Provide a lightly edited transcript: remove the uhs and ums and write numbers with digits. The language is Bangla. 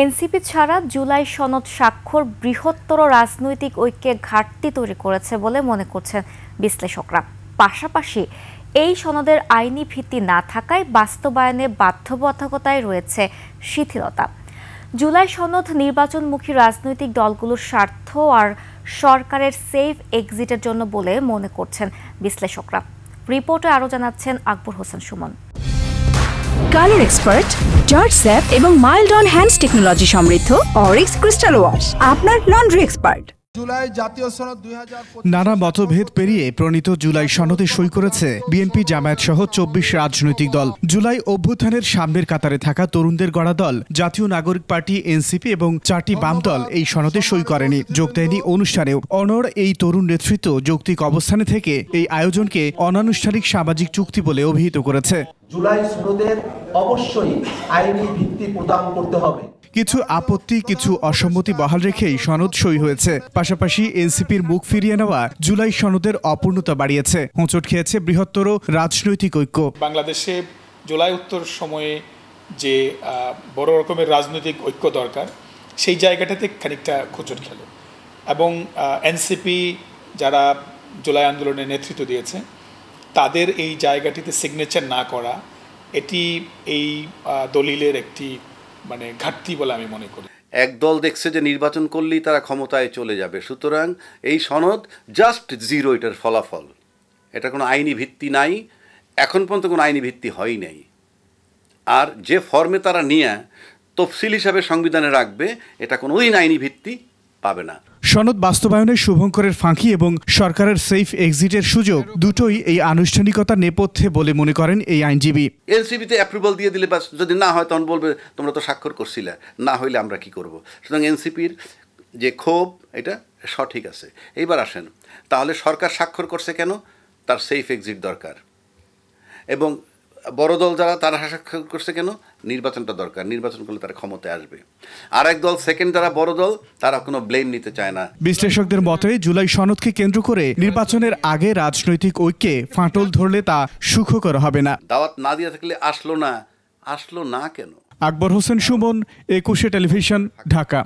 এনসিপি ছাড়া জুলাই সনদ স্বাক্ষর বৃহত্তর রাজনৈতিক ঐক্যে ঘাটতি তৈরি করেছে বলে মনে করছেন বিশ্লেষকরা। পাশাপাশি এই সনদের আইনি ভিত্তি না থাকায় বাস্তবায়নে বাধ্যবাধকতায় রয়েছে শিথিলতা। জুলাই সনদ নির্বাচনমুখী রাজনৈতিক দলগুলোর স্বার্থ আর সরকারের সেফ এক্সিটের জন্য বলে মনে করছেন বিশ্লেষকরা। রিপোর্টে আরও জানাচ্ছেন আকবর হোসেন সুমন। কালার এক্সপার্ট, জর্জ স্যাপ এবং মাইল্ড অন হ্যান্ডস টেকনোলজি সমৃদ্ধ অরিক্স ক্রিস্টাল ওয়াশ আপনার লন্ড্রি এক্সপার্ট। জুলাই জাতীয় সনদ 2025 নানা মতভেদ পেরিয়ে প্রণীত জুলাই সনদে সই করেছে বিএনপি, জামায়াত সহ 24 রাজনৈতিক দল। জুলাই অভ্যুত্থানের সামনের কাতারে থাকা তরুণদের গড়া দল জাতীয় নাগরিক পার্টি, এনসিপি এবং 4টি বাম দল এই সনদে সই করেনি, যোগ দেয়নি অনুষ্ঠানেও। অনড় এই তরুণ নেতৃত্ব যৌক্তিক অবস্থানে থেকে এই আয়োজনকে অনানুষ্ঠানিক সামাজিক চুক্তি বলে অভিহিত করেছে। জুলাই সনদের অবশ্যই আইনি ভিত্তি প্রদান করতে হবে। কিছু আপত্তি, কিছু অসম্মতি বহাল রেখেই সনদ সই হয়েছে। পাশাপাশি এনসিপির মুখ ফিরিয়ে নেওয়া জুলাই সনদের অপূর্ণতা বাড়িয়েছে, হোঁচট খেয়েছে বৃহত্তর রাজনৈতিক ঐক্য। বাংলাদেশে জুলাই উত্তর সময়ে যে বড় রকমের রাজনৈতিক ঐক্য দরকার, সেই জায়গাটাতে খানিকটা হোঁচট খেল। এবং এনসিপি যারা জুলাই আন্দোলনে নেতৃত্ব দিয়েছে, তাদের এই জায়গাটিতে সিগনেচার না করা, এটি এই দলিলের একটি ঘাটতি বলে আমি মনে করি। এক দল দেখছে যে নির্বাচন করলেই তারা ক্ষমতায় চলে যাবে, সুতরাং এই সনদ জাস্ট জিরো, এটার ফলাফল। এটা কোনো আইনি ভিত্তি নাই, এখন পর্যন্ত কোনো আইনি ভিত্তি হয়ই নাই। আর যে ফর্মে তারা নিয়ে তফসিল হিসাবে সংবিধানে রাখবে, এটা কোনো আইনি ভিত্তি পাবে না। সনদ বাস্তবায়নে শুভঙ্করের ফাঁকি এবং সরকারের সেফ এক্সিটের সুযোগ দুটোই এই আনুষ্ঠানিকতার নেপথ্যে বলে মনে করেন এই আইনজীবী। এনসিপিতে অ্যাপ্রুভাল দিয়ে দিলে, বাস, যদি না হয় তখন বলবে তোমরা তো স্বাক্ষর করছিলে, না হইলে আমরা কি করব। সুতরাং এনসিপির যে ক্ষোভ, এটা সঠিক আছে। এইবার আসেন, তাহলে সরকার স্বাক্ষর করছে কেন? তার সেফ এক্সিট দরকার। এবং বড় দল যারা, তারা স্বাক্ষর করছে কেন? নির্বাচনটা দরকার, নির্বাচন করলে তারা ক্ষমতায় আসবে। আর এক দল সেকেন্ড, যারা বড় দল, তারা কোনো ব্লেম নিতে চায় না। বিশ্লেষকদের মতে জুলাই সনদকে কেন্দ্র করে নির্বাচনের আগে রাজনৈতিক ঐক্যে ফাটল ধরলে তা সুখকর হবে না। দাওয়াত না দিয়ে থাকলে আসলো না কেন? আকবর হোসেন সুমন, 21 টেলিভিশন, ঢাকা।